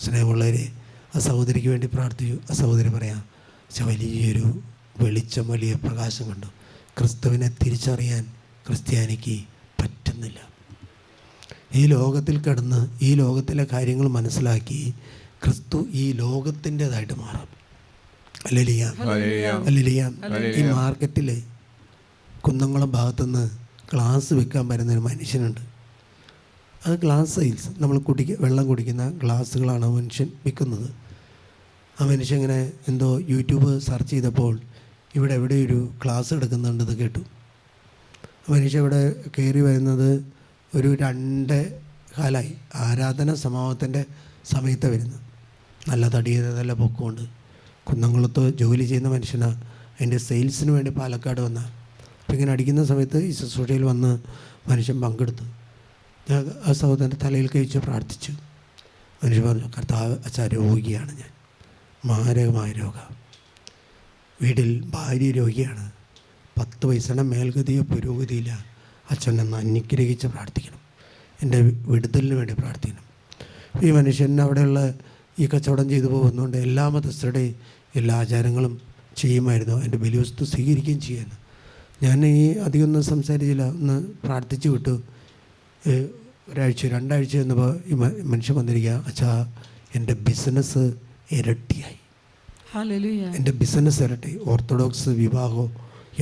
B: സ്നേഹമുള്ളവരെ, ആ സഹോദരിക്ക് വേണ്ടി പ്രാർത്ഥിച്ചു. ആ സഹോദരി പറയാം വലിയൊരു വെളിച്ചം, വലിയ പ്രകാശം കണ്ടു. ക്രിസ്തുവിനെ തിരിച്ചറിയാൻ ക്രിസ്ത്യാനിക്ക് പറ്റുന്നില്ല. ഈ ലോകത്തിൽ കിടന്ന് ഈ ലോകത്തിലെ കാര്യങ്ങൾ മനസ്സിലാക്കി ക്രിസ്തു ഈ ലോകത്തിൻ്റെതായിട്ട് മാറും. ഹല്ലേലൂയ. ഈ മാർക്കറ്റിൽ കുന്നംകുളം ഭാഗത്തുനിന്ന് ഗ്ലാസ് വെക്കാൻ വരുന്നൊരു മനുഷ്യനുണ്ട്. അത് ഗ്ലാസ് സെയിൽസ്, നമ്മൾ വെള്ളം കുടിക്കുന്ന ഗ്ലാസ്സുകളാണ് മനുഷ്യൻ വിൽക്കുന്നത്. ആ മനുഷ്യൻ ഇങ്ങനെ എന്തോ യൂട്യൂബ് സെർച്ച് ചെയ്തപ്പോൾ ഇവിടെ എവിടെയൊരു ക്ലാസ് എടുക്കുന്നുണ്ടെന്ന് കേട്ടു. മനുഷ്യൻ ഇവിടെ കയറി വരുന്നത് ഒരു 2 കാലമായി. ആരാധന സമാപനത്തിൻ്റെ സമയത്ത് വരുന്നത്. നല്ല തടിയത്, നല്ല പൊക്കമുണ്ട്. കുന്നംകുളത്ത് ജോലി ചെയ്യുന്ന മനുഷ്യനാണ്. അതിൻ്റെ സെയിൽസിന് വേണ്ടി പാലക്കാട് വന്ന. അപ്പോൾ ഇങ്ങനെ അടിക്കുന്ന സമയത്ത് ഈ ശുശ്രൂഷയിൽ വന്ന് മനുഷ്യൻ പങ്കെടുത്തു. ഞാൻ ആ സഹോദരൻ്റെ തലയിൽ കഴിച്ച് പ്രാർത്ഥിച്ചു. മനുഷ്യൻ പറഞ്ഞു, കർത്താവ് അച്ഛാ, രോഗിയാണ് ഞാൻ, മാരകമായ രോഗം. വീട്ടിൽ ഭാര്യ രോഗിയാണ്, 10 പൈസയുടെ മേൽഗതിയോ പുരോഗതിയില്ല. അച്ഛൻ എന്ന് അനുഗ്രഹിച്ച് പ്രാർത്ഥിക്കണം, എൻ്റെ വിടുതലിന് വേണ്ടി പ്രാർത്ഥിക്കണം. ഈ മനുഷ്യൻ അവിടെയുള്ള ഈ കച്ചവടം ചെയ്തു പോകുന്നതുകൊണ്ട് എല്ലാ മതസ്ഥരുടെയും എല്ലാ ആചാരങ്ങളും ചെയ്യുമായിരുന്നു. എൻ്റെ ബലിവസ്തു സ്വീകരിക്കുകയും ചെയ്യുന്നു. ഞാൻ ഈ അധികമൊന്നും സംസാരിച്ചില്ല, ഒന്ന് പ്രാർത്ഥിച്ചു വിട്ടു. ഒരാഴ്ച 2 ആഴ്ച എന്നപ്പോൾ ഈ മനുഷ്യൻ വന്നിരിക്കുക, അച്ഛാ എൻ്റെ ബിസിനസ് ഇരട്ടിയായി, എൻ്റെ ബിസിനസ് ഇരട്ടി. ഓർത്തഡോക്സ് വിഭാഗമോ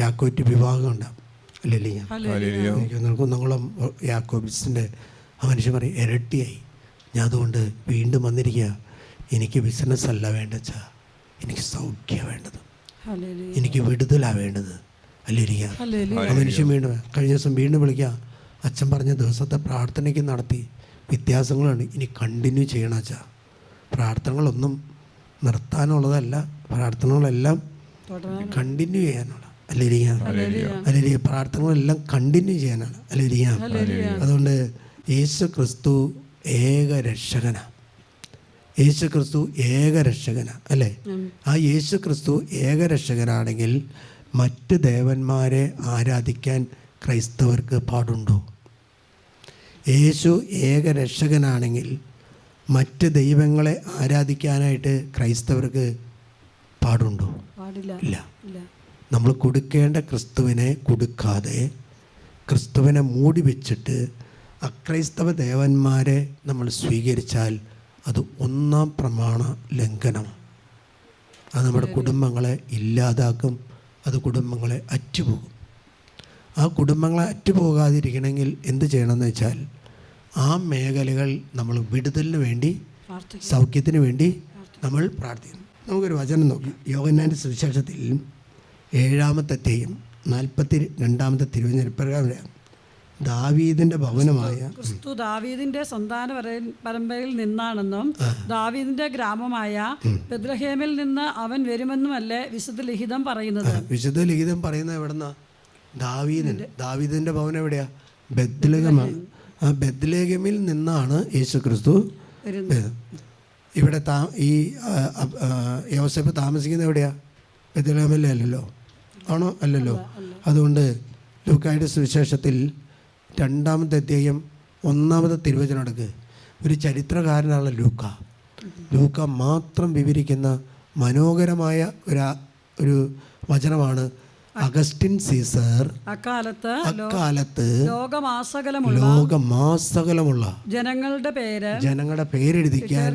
B: യാക്കോറ്റ് വിഭാഗം ഉണ്ടാകും അല്ലേ? കുന്നംകുളം യാക്കോബിസിൻ്റെ ആ മനുഷ്യൻ പറയും ഇരട്ടിയായി. ഞാൻ അതുകൊണ്ട് വീണ്ടും വന്നിരിക്കുക. എനിക്ക് ബിസിനസ്സല്ല വേണ്ടച്ചാ, എനിക്ക് സൗഖ്യമാണ് വേണ്ടത്, എനിക്ക് വിടുതലാണ് വേണ്ടത് അല്ലേ? ആ മനുഷ്യൻ വീണ്ടും കഴിഞ്ഞ ദിവസം വീണ്ടും വിളിക്കുക. അച്ഛൻ പറഞ്ഞ ദിവസത്തെ പ്രാർത്ഥനയ്ക്ക് നടത്തി വ്യത്യാസങ്ങളാണ്. ഇനി കണ്ടിന്യൂ ചെയ്യണം അച്ഛാ. പ്രാർത്ഥനകളൊന്നും നിർത്താനുള്ളതല്ല, പ്രാർത്ഥനകളെല്ലാം കണ്ടിന്യൂ ചെയ്യാനുള്ള അല്ലേ? പ്രാർത്ഥനകളെല്ലാം കണ്ടിന്യൂ ചെയ്യാനാണ് അല്ലേ? അതുകൊണ്ട് യേശു ക്രിസ്തു ഏക രക്ഷകനാണ്. യേശു ക്രിസ്തു ഏക രക്ഷകനാണ് അല്ലേ? ആ യേശു ക്രിസ്തു ഏക രക്ഷകനാണെങ്കിൽ മറ്റ് ദേവന്മാരെ ആരാധിക്കാൻ ക്രൈസ്തവർക്ക് പാടുണ്ടോ? യേശു ഏക രക്ഷകനാണെങ്കിൽ മറ്റ് ദൈവങ്ങളെ ആരാധിക്കാനായിട്ട് ക്രൈസ്തവർക്ക് പാടുണ്ടോ? ഇല്ല. നമ്മൾ കൊടുക്കേണ്ട ക്രിസ്തുവിനെ കൊടുക്കാതെ ക്രിസ്തുവിനെ മൂടി വെച്ചിട്ട് അക്രൈസ്തവ ദേവന്മാരെ നമ്മൾ സ്വീകരിച്ചാൽ അത് 1-ാം പ്രമാണ ലംഘനമാണ്. അത് നമ്മുടെ കുടുംബങ്ങളെ ഇല്ലാതാക്കും, അത് കുടുംബങ്ങളെ അറ്റുപോകും. ആ കുടുംബങ്ങളെ അറ്റുപോകാതിരിക്കണമെങ്കിൽ എന്ത് ചെയ്യണമെന്ന് വെച്ചാൽ ആ മേഖലകൾ നമ്മൾ വിടുതലിന് വേണ്ടി, സൗഖ്യത്തിന് വേണ്ടി നമ്മൾ പ്രാർത്ഥിക്കണം. നമുക്കൊരു വചനം നോക്കി. യോഹന്നാൻ്റെ സുവിശേഷത്തിൽ 7-ാമത്തെ അധ്യായം 42-ാമത്തെ തിരുവചനം, ദാവീദിന്റെ ഭവനമായ
C: ക്രിസ്തു ദാവീദിന്റെ സന്താന പരമ്പരയിൽ നിന്നാണെന്നും ദാവീദിന്റെ ഗ്രാമമായ ബെത്ലഹേമിൽ നിന്ന് അവൻ വരുമെന്നുമല്ലേ വിശുദ്ധ ലിഖിതം പറയുന്നത്.
B: വിശുദ്ധ ലിഖിതം പറയുന്നത് എവിടെന്നാ? ദാവീദിന്റെ ഭവനം എവിടെയാ? ബെത്ലഹേമാണ്. ആ ബെത്ലഹേമിൽ നിന്നാണ് യേശു ക്രിസ്തു. ഇവിടെ ഈ യോസേഫ് താമസിക്കുന്നത് എവിടെയാ? ബെത്ലഹേമിലെ അല്ലല്ലോ, ആണോ? അല്ലല്ലോ. അതുകൊണ്ട് ലൂക്കായുടെ സുവിശേഷത്തിൽ 2-ാമത്തെ അധ്യായം 1-ാമത്തെ തിരുവചനം എടുക്ക്. ഒരു ചരിത്രകാരനാണ് ലൂക്ക മാത്രം വിവരിക്കുന്ന മനോഹരമായ ഒരു വചനമാണ്. അഗസ്റ്റിൻ സീസർ അക്കാലത്ത് ലോകമാസകലമുള്ള ജനങ്ങളുടെ പേരെഴുതിക്കാൻ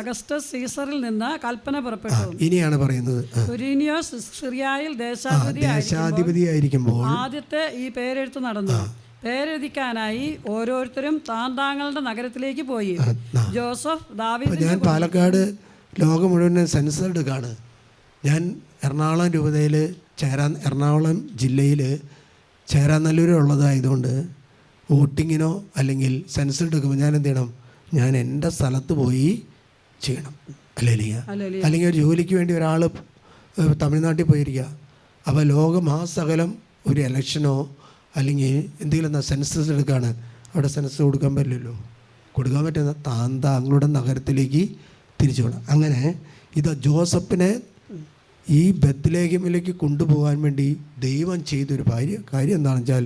C: അഗസ്റ്റസ് സീസറിൽ നിന്ന് കൽപ്പന പുറപ്പെട്ടു.
B: ഇനിയാണ് പറയുന്നത്,
C: ക്വിരീനിയോസ് സിറിയയിൽ ദേശാധിപതിയായിരിക്കുമ്പോൾ
B: ആദ്യത്തെ
C: ഈ പേരെഴുത്ത് നടന്നു. പേരെഴുതിക്കാനായി ഓരോരുത്തരും താങ്കളുടെ നഗരത്തിലേക്ക് പോയി. ജോസഫ് ദാവീദ്.
B: ഞാൻ പാലക്കാട് ലോകം മുഴുവൻ സെൻസസ് എടുക്കാണ്. ഞാൻ എറണാകുളം രൂപതയിൽ എറണാകുളം ജില്ലയിൽ ചേരാനല്ലൂരുള്ളതായതുകൊണ്ട് വോട്ടിങ്ങിനോ അല്ലെങ്കിൽ സെൻസസ് എടുക്കുമ്പോൾ ഞാൻ എന്ത് ചെയ്യണം? ഞാൻ എൻ്റെ സ്ഥലത്ത് പോയി ചെയ്യണം അല്ലെങ്കിൽ ഒരു ജോലിക്ക് വേണ്ടി ഒരാൾ തമിഴ്നാട്ടിൽ പോയിരിക്കുക. അപ്പോൾ ലോകമാസകലം ഒരു ഇലക്ഷനോ അല്ലെങ്കിൽ എന്തെങ്കിലും സെൻസസ് എടുക്കുകയാണ്. അവിടെ സെൻസസ് കൊടുക്കാൻ പറ്റില്ലല്ലോ. കൊടുക്കാൻ പറ്റുന്ന താങ്കളുടെ നഗരത്തിലേക്ക് തിരിച്ചു വിടാം. അങ്ങനെ ഇത് ജോസഫിനെ ഈ ബെത്ലഹേമിലേക്ക് കൊണ്ടുപോകാൻ വേണ്ടി ദൈവം ചെയ്തൊരു കാര്യം എന്താണെന്ന് വെച്ചാൽ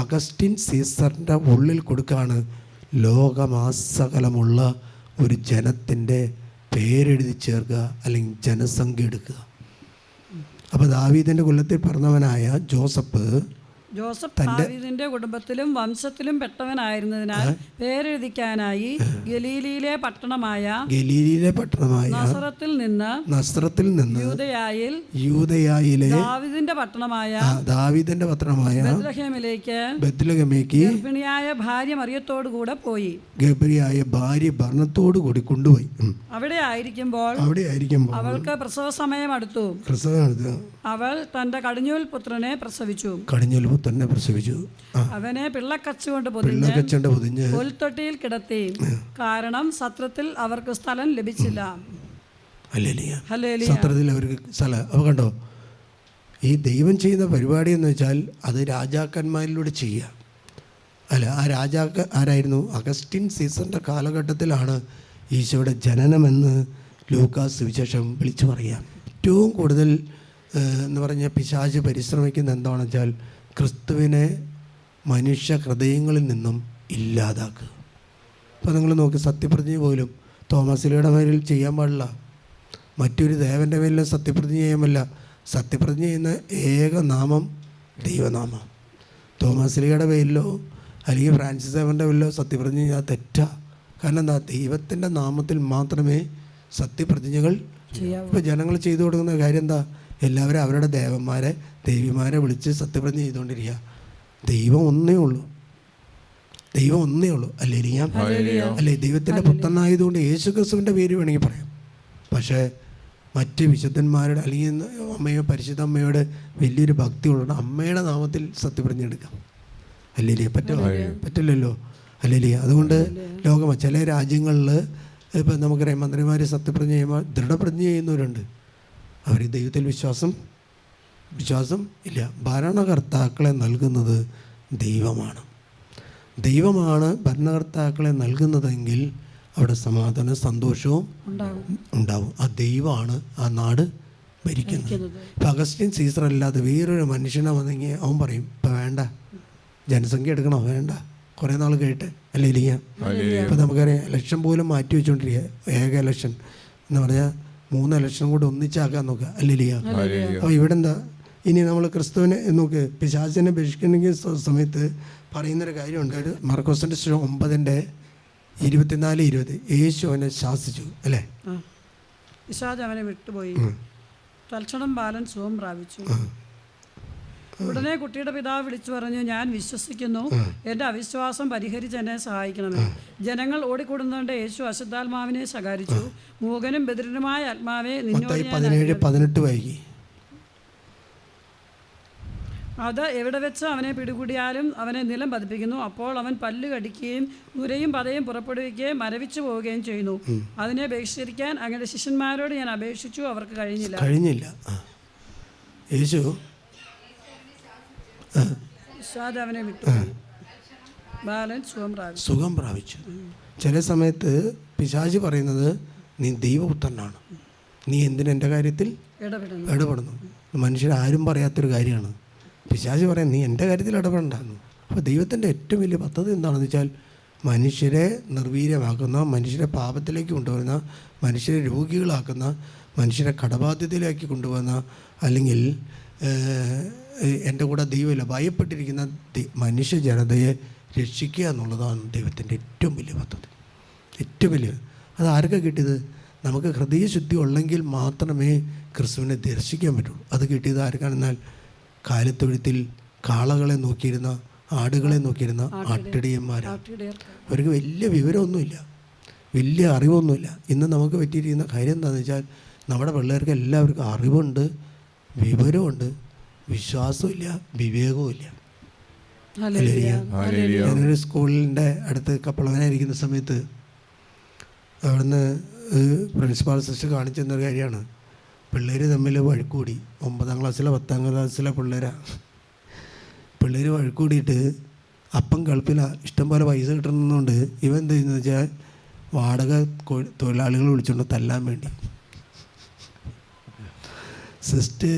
B: അഗസ്റ്റിൻ സീസറിൻ്റെ ഉള്ളിൽ കൊടുക്കുകയാണ് ലോകമാസകലമുള്ള ഒരു ജനത്തിൻ്റെ പേരെഴുതി ചേർക്കുക അല്ലെങ്കിൽ ജനസംഖ്യ എടുക്കുക. അപ്പോൾ ദാവീദിൻ്റെ കുലത്തിൽ പിറന്നവനായ ജോസഫ്
C: ദാവീദിന്റെ കുടുംബത്തിലും വംശത്തിലും പെട്ടവനായിരുന്നതിനാൽ പേരെഴുതിക്കാനായി ഗലീലിയിലെ പട്ടണമായ നസ്രത്തിൽ നിന്ന് യൂദയായിലെ ദാവീദിന്റെ പട്ടണമായ ബെത്ലഹേമിലേക്ക് ഗർഭിണിയായ ഭാര്യ മറിയത്തോടു കൂടെ പോയി.
B: ഭരണത്തോടു കൂടി കൊണ്ടുപോയി.
C: അവിടെ ആയിരിക്കുമ്പോൾ അവൾക്ക് പ്രസവ സമയം അടുത്തു. അവൾ തന്റെ കടിഞ്ഞൂൽ പുത്രനെ പ്രസവിച്ചു.
B: പുത്രനെ പ്രസവിച്ചു.
C: അവനെ പിള്ളക്കച്ചുകൊണ്ട് പൊതിഞ്ഞ്
B: പിള്ളക്കച്ചുകൊണ്ട് പൊതിഞ്ഞ്
C: പുൽത്തൊട്ടിയിൽ കിടത്തി, കാരണം സത്രത്തിൽ അവർക്ക് സ്ഥലം ലഭിച്ചില്ല.
B: ഹല്ലേലൂയ. സത്രത്തിൽ അവർക്ക് സ്ഥലം. അപ്പോൾ കണ്ടോ, ഈ ദൈവം ചെയ്യുന്ന പരിപാടി എന്ന് വെച്ചാൽ അത് രാജാക്കന്മാരിലൂടെ ചെയ്യുക. അല്ല, ആ ആരായിരുന്നു? അഗസ്റ്റിൻ സീസറിൻ്റെ കാലഘട്ടത്തിലാണ് ഈശോയുടെ ജനനമെന്ന് ലൂക്കാസ് സുവിശേഷം വിളിച്ചു പറയാം. ഏറ്റവും കൂടുതൽ എന്ന് പറഞ്ഞാൽ പിശാച് പരിശ്രമിക്കുന്ന എന്താണെന്ന് വെച്ചാൽ ക്രിസ്തുവിനെ മനുഷ്യ ഹൃദയങ്ങളിൽ നിന്നും ഇല്ലാതാക്കുക. അപ്പോൾ നിങ്ങൾ നോക്കി, സത്യപ്രതിജ്ഞ പോലും തോമസിലയുടെ മേലിൽ ചെയ്യാൻ പാടില്ല, മറ്റൊരു ദേവൻ്റെ മേലിലും സത്യപ്രതിജ്ഞ ചെയ്യാമല്ല. സത്യപ്രതിജ്ഞ ചെയ്യുന്ന ഏക നാമം ദൈവനാമം. തോമസിലയുടെ പേരിലോ അല്ലെങ്കിൽ ഫ്രാൻസിസ് ദേവൻ്റെ പേരിലോ സത്യപ്രതിജ്ഞ ചെയ്താൽ തെറ്റാ. കാരണം എന്താ? ദൈവത്തിൻ്റെ നാമത്തിൽ മാത്രമേ സത്യപ്രതിജ്ഞകൾ. ഇപ്പോൾ ജനങ്ങൾ ചെയ്തു കൊടുക്കുന്ന കാര്യം എന്താ? എല്ലാവരും അവരുടെ ദേവന്മാരെ ദേവിമാരെ വിളിച്ച് സത്യപ്രതിജ്ഞ ചെയ്തുകൊണ്ടിരിക്കുക. ദൈവം ഒന്നേ ഉള്ളൂ, ദൈവം ഒന്നേ ഉള്ളൂ. അല്ലേ? ദൈവത്തിൻ്റെ പുത്രനായതുകൊണ്ട് യേശു ക്രിസ്തുവിൻ്റെ പേര് വേണമെങ്കിൽ പറയാം. പക്ഷേ മറ്റ് വിശുദ്ധന്മാരുടെ അല്ലെങ്കിൽ അമ്മയോ പരിശുദ്ധ അമ്മയോട് വലിയൊരു ഭക്തി ഉള്ളതുകൊണ്ട് അമ്മയുടെ നാമത്തിൽ സത്യപ്രതിജ്ഞ എടുക്കാം. അല്ലേ? പറ്റില്ലല്ലോ. അല്ലേ? അതുകൊണ്ട് ചില രാജ്യങ്ങളിൽ ഇപ്പം നമുക്കറിയാം, മന്ത്രിമാർ സത്യപ്രതിജ്ഞ ചെയ്യുമ്പോൾ ദൃഢപ്രതിജ്ഞ ചെയ്യുന്നവരുണ്ട്. അവർ ദൈവത്തിൽ വിശ്വാസം ഇല്ല. ഭരണകർത്താക്കളെ നൽകുന്നത് ദൈവമാണ്. ദൈവമാണ് ഭരണകർത്താക്കളെ നൽകുന്നതെങ്കിൽ അവിടെ സമാധാനം സന്തോഷവും ഉണ്ടാവും. ആ ദൈവമാണ് ആ നാട് ഭരിക്കുന്നത്. ഇപ്പം അഗസ്റ്റിൻ സീസർ അല്ലാതെ വേറൊരു മനുഷ്യനെ വന്നെങ്കിൽ അവൻ പറയും, ഇപ്പം വേണ്ട, ജനസംഖ്യ എടുക്കണോ? വേണ്ട, കുറേ നാൾ കേട്ട്. അല്ലേ? ഇപ്പം നമുക്കറിയാം, ഇലക്ഷൻ പോലും മാറ്റി വെച്ചുകൊണ്ടിരിക്കുക. ഏക ഇലക്ഷൻ എന്ന് പറഞ്ഞാൽ 3 ഇലക്ഷൻ കൂടെ ഒന്നിച്ചാക്കാൻ നോക്കുക. അല്ലേ? അപ്പോൾ ഇവിടെ എന്താ, ഇനി നമ്മൾ ക്രിസ്തുവിനെ നോക്ക്, പിശാചിനെ ബഹിഷ്കരിക്കുന്ന സമയത്ത് പറയുന്നൊരു കാര്യമുണ്ട്. ഒരു മർക്കോസിൻ്റെ 9:24-20 യേശു അവനെ ശാസിച്ചു. അല്ലേ?
C: പിശാച് അവനെ വിട്ടുപോയി, തൽക്ഷണം ബാലൻ സുഖം പ്രാപിച്ചു. ഉടനെ കുട്ടിയുടെ പിതാവ് വിളിച്ചു പറഞ്ഞു, ഞാൻ വിശ്വസിക്കുന്നു, എൻ്റെ അവിശ്വാസം പരിഹരിച്ച് എന്നെ സഹായിക്കണമേ. ജനങ്ങൾ ഓടിക്കൂടുന്നതുകൊണ്ട് യേശു അശുദ്ധാത്മാവിനെ ശകാരിച്ചു, മൂകനും ബധിരനുമായ ആത്മാവെ നിന്നോട്
B: 17:18 വൈകി.
C: അത് എവിടെ വെച്ച് അവനെ പിടികൂടിയാലും അവനെ നിലം പതിപ്പിക്കുന്നു. അപ്പോൾ അവൻ പല്ല് കടിക്കുകയും നുരയും പതയും പുറപ്പെടുവിക്കുകയും മരവിച്ചു പോവുകയും ചെയ്യുന്നു. അതിനെ ബഹിഷ്കരിക്കാൻ അങ്ങയുടെ ശിഷ്യന്മാരോട് ഞാൻ അപേക്ഷിച്ചു, അവർക്ക് കഴിഞ്ഞില്ല.
B: യേശു
C: അവനെ വിട്ടു, ബാലൻ സുഖം പ്രാപിച്ചു.
B: ചില സമയത്ത് പിശാച് പറയുന്നത്, നീ ദൈവപുത്രനാണ്, നീ എന്തിന് എൻ്റെ കാര്യത്തിൽ ഇടപെടുന്നു? മനുഷ്യരാരും പറയാത്തൊരു കാര്യമാണ്. പിശാച് പറയാൻ, നീ എൻ്റെ കാര്യത്തിൽ ഇടപെടണ്ടെന്ന്. അപ്പോൾ ദൈവത്തിൻ്റെ ഏറ്റവും വലിയ പദ്ധതി എന്താണെന്ന് വെച്ചാൽ മനുഷ്യരെ നിർവീര്യമാക്കുന്ന, മനുഷ്യരെ പാപത്തിലേക്ക് കൊണ്ടുവരുന്ന, മനുഷ്യരെ രോഗികളാക്കുന്ന, മനുഷ്യരെ കടബാധ്യതയിലേക്ക് കൊണ്ടുവന്ന, അല്ലെങ്കിൽ എൻ്റെ കൂടെ ദൈവമില്ല ഭയപ്പെട്ടിരിക്കുന്ന മനുഷ്യ ജനതയെ രക്ഷിക്കുക എന്നുള്ളതാണ് ദൈവത്തിൻ്റെ ഏറ്റവും വലിയ പദ്ധതി. ഏറ്റവും വലിയ അത് ആർക്കാണ് കിട്ടിയത്? നമുക്ക് ഹൃദയശുദ്ധി ഉള്ളെങ്കിൽ മാത്രമേ ക്രിസ്തുവിനെ ദർശിക്കാൻ പറ്റുള്ളൂ. അത് കിട്ടിയത് ആർക്കാണെന്നാൽ കാലത്തൊഴുത്തിൽ കാളകളെ നോക്കിയിരുന്ന, ആടുകളെ നോക്കിയിരുന്ന ആട്ടിടയന്മാരാണ്. അവർക്ക് വലിയ വിവരമൊന്നുമില്ല, വലിയ അറിവൊന്നുമില്ല. ഇന്ന് നമുക്ക് പറ്റിയിരിക്കുന്ന കാര്യം എന്താണെന്ന് വെച്ചാൽ നമ്മുടെ പിള്ളേർക്ക് എല്ലാവർക്കും അറിവുണ്ട്, വിവരമുണ്ട്, വിശ്വാസമില്ല, വിവേകവുമില്ല. ഞാനൊരു സ്കൂളിൻ്റെ അടുത്ത് കപ്പളവനായിരിക്കുന്ന സമയത്ത് അവിടുന്ന് പ്രിൻസിപ്പാൾ സിസ്റ്റർ കാണിച്ചു തന്നൊരു കാര്യമാണ്. പിള്ളേർ തമ്മിൽ വഴക്കൂടി. 9ാം ക്ലാസ്സിലെ 10ാം ക്ലാസ്സിലെ പിള്ളേർ വഴക്കൂടിയിട്ട് അപ്പം കളിപ്പിലാണ്, ഇഷ്ടംപോലെ പൈസ കിട്ടുന്നതുകൊണ്ട് ഇവൻ എന്ത് ചെയ്യുന്നത് വെച്ചാൽ വാടക തൊഴിലാളികൾ വിളിച്ചുകൊണ്ട് തല്ലാൻ വേണ്ടി. സിസ്റ്റർ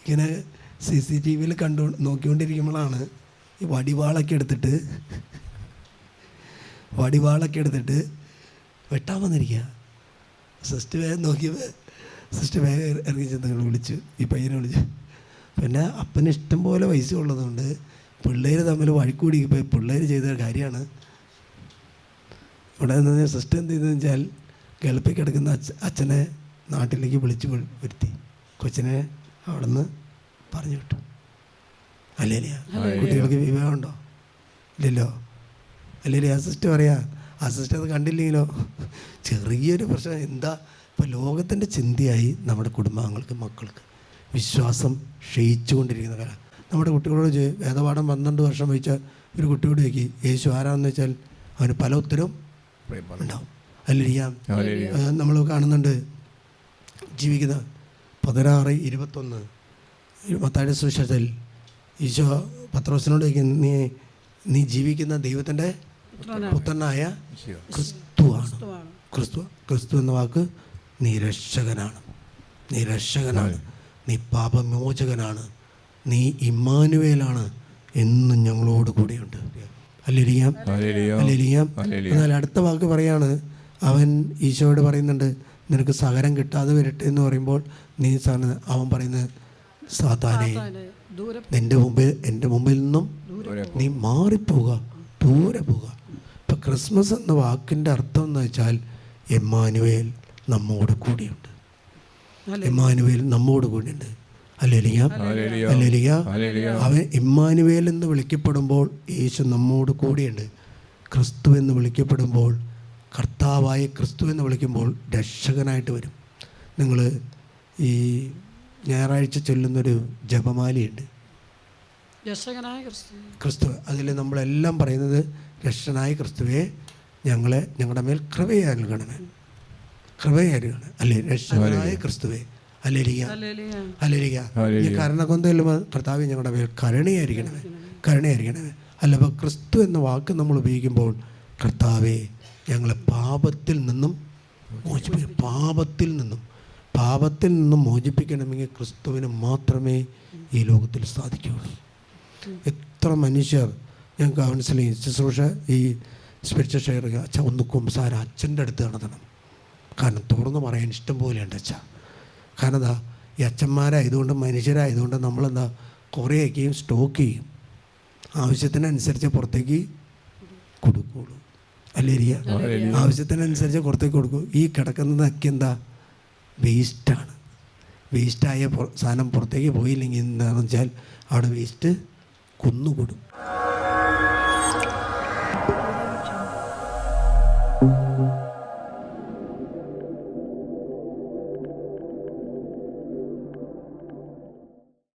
B: ഇങ്ങനെ CCTVയിൽ നോക്കിക്കൊണ്ടിരിക്കുമ്പോഴാണ് ഈ വടിവാളൊക്കെ എടുത്തിട്ട് വെട്ടാൻ വന്നിരിക്കുക. സിസ്റ്റർ വേഗം നോക്കിയപ്പോൾ സിസ്റ്റർ വേഗം ഇറങ്ങി ചെന്ന് വിളിച്ചു, ഈ പയ്യനെ വിളിച്ചു. പിന്നെ അപ്പന് ഇഷ്ടം പോലെ പൈസ ഉള്ളതുകൊണ്ട് പിള്ളേർ തമ്മിൽ വഴക്കൂടി. ഇപ്പോൾ പിള്ളേർ ചെയ്ത കാര്യമാണ്. ഇവിടെ നിന്ന് സിസ്റ്റർ എന്ത് ചെയ്തതെന്ന് വെച്ചാൽ ഗൾഫിൽ കിടക്കുന്ന അച്ഛനെ നാട്ടിലേക്ക് വിളിച്ച് വരുത്തി, കൊച്ചിനെ അവിടെ നിന്ന് പറഞ്ഞു വിട്ടു. അല്ലേ? കുട്ടികൾക്ക് വിവേകമുണ്ടോ? ഇല്ലല്ലോ. അല്ലേ? ആ സിസ്റ്റർ പറയാ, ആ സിസ്റ്റർ അത് കണ്ടില്ലെങ്കിലോ ചെറിയൊരു പ്രശ്നം. എന്താ ഇപ്പോൾ ലോകത്തിൻ്റെ ചിന്തയായി നമ്മുടെ കുടുംബാംഗങ്ങൾക്ക്, മക്കൾക്ക് വിശ്വാസം ക്ഷയിച്ചുകൊണ്ടിരിക്കുന്ന കാലം. നമ്മുടെ കുട്ടികളോട് വേദപാഠം 12 വർഷം വഹിച്ച ഒരു കുട്ടിയോട് ചോദിക്കും യേശു ആരാണെന്ന് വെച്ചാൽ അവന് പല ഉത്തരവും ഉണ്ടാവും. അല്ലിരിക്കാം. നമ്മൾ കാണുന്നുണ്ട് ജീവിക്കുന്ന 16:21 മത്തായിയുടെ സുവിശേഷത്തിൽ ഈശോ പത്രോസിനോട് ചോദിക്കും നീ ജീവിക്കുന്ന ദൈവത്തിൻ്റെ പുത്രനായ ക്രിസ്തുവാണ്. ക്രിസ്തു എന്ന വാക്ക് നീ രക്ഷകനാണ്, നീ രക്ഷകനാണ്, നീ പാപമോചകനാണ്, നീ ഇമ്മാനുവേലാണ്, എന്നും ഞങ്ങളോട് കൂടെയുണ്ട്. Hallelujah, hallelujah. എന്നാൽ അടുത്ത വാക്ക് പറയാണ്, അവൻ ഈശോയോട് പറയുന്നുണ്ട് നിനക്ക് സകരം കിട്ടാതെ വരട്ടെ എന്ന് പറയുമ്പോൾ അവൻ പറയുന്നത് സാത്താനെ എൻ്റെ മുമ്പിൽ നിന്നും നീ മാറിപ്പോവുക, ദൂരെ പോവുക. ഇപ്പം ക്രിസ്മസ് എന്ന വാക്കിൻ്റെ അർത്ഥം എന്ന് വെച്ചാൽ എമ്മാനുവേൽ നമ്മോട് കൂടിയുണ്ട്, എമ്മാനുവേൽ നമ്മോട് കൂടിയുണ്ട്. Hallelujah, hallelujah. അവൻ ഇമ്മാനുവേൽ എന്ന് വിളിക്കപ്പെടുമ്പോൾ യേശു നമ്മോട് കൂടിയുണ്ട്. ക്രിസ്തു എന്ന് വിളിക്കപ്പെടുമ്പോൾ, കർത്താവായ ക്രിസ്തു എന്ന് വിളിക്കുമ്പോൾ രക്ഷകനായിട്ട് വരും. നിങ്ങൾ ഈ ഞായറാഴ്ച ചൊല്ലുന്നൊരു ജപമാലയുണ്ട്, ക്രിസ്തു. അതിൽ നമ്മളെല്ലാം പറയുന്നത് രക്ഷകനായ ക്രിസ്തുവേ ഞങ്ങളുടെ മേൽ കൃപയെ നൽകണമേ, കൃപയെ നൽകണം അല്ലേ, രക്ഷകനായ ക്രിസ്തുവേ. Hallelujah, hallelujah. ഈ കരുണകൊന്തയിൽ കർത്താവേ ഞങ്ങളുടെ മേൽ കരുണയായിരിക്കണമേ, കരുണയായിരിക്കണമേ. അല്ല, അപ്പോൾ ക്രിസ്തു എന്ന വാക്ക് നമ്മൾ ഉപയോഗിക്കുമ്പോൾ കർത്താവേ ഞങ്ങളെ പാപത്തിൽ നിന്നും മോചിപ്പിക്കണം, പാപത്തിൽ നിന്നും മോചിപ്പിക്കണമെങ്കിൽ ക്രിസ്തുവിന് മാത്രമേ ഈ ലോകത്തിൽ സാധിക്കുകയുള്ളൂ. എത്ര മനുഷ്യർ ഞാൻ കൗൺസിലിംഗ് ശുശ്രൂഷ ഈ സ്പിരിച്വൽ ഷെയർ അച്ഛൻ ഒന്ന് കുംസാര അച്ഛൻ്റെ അടുത്ത് നടത്തണം. കാരണം തുറന്ന് പറയാൻ ഇഷ്ടം പോലെയുണ്ട് അച്ഛ. കാരണം എന്താ, ഈ അച്ഛന്മാരായതുകൊണ്ട് മനുഷ്യരായതുകൊണ്ട് നമ്മളെന്താ കുറേയൊക്കെയും സ്റ്റോക്ക് ചെയ്യും, ആവശ്യത്തിനനുസരിച്ച് പുറത്തേക്ക് കൊടുക്കുകയുള്ളൂ. അല്ലേരിയ, ആവശ്യത്തിനനുസരിച്ച് പുറത്തേക്ക് കൊടുക്കും. ഈ കിടക്കുന്നതൊക്കെ എന്താ വേസ്റ്റാണ്. വേസ്റ്റായ സാധനം പുറത്തേക്ക് പോയില്ലെങ്കിൽ എന്താണെന്ന് വെച്ചാൽ അവിടെ വേസ്റ്റ് കുന്നുകൂടും.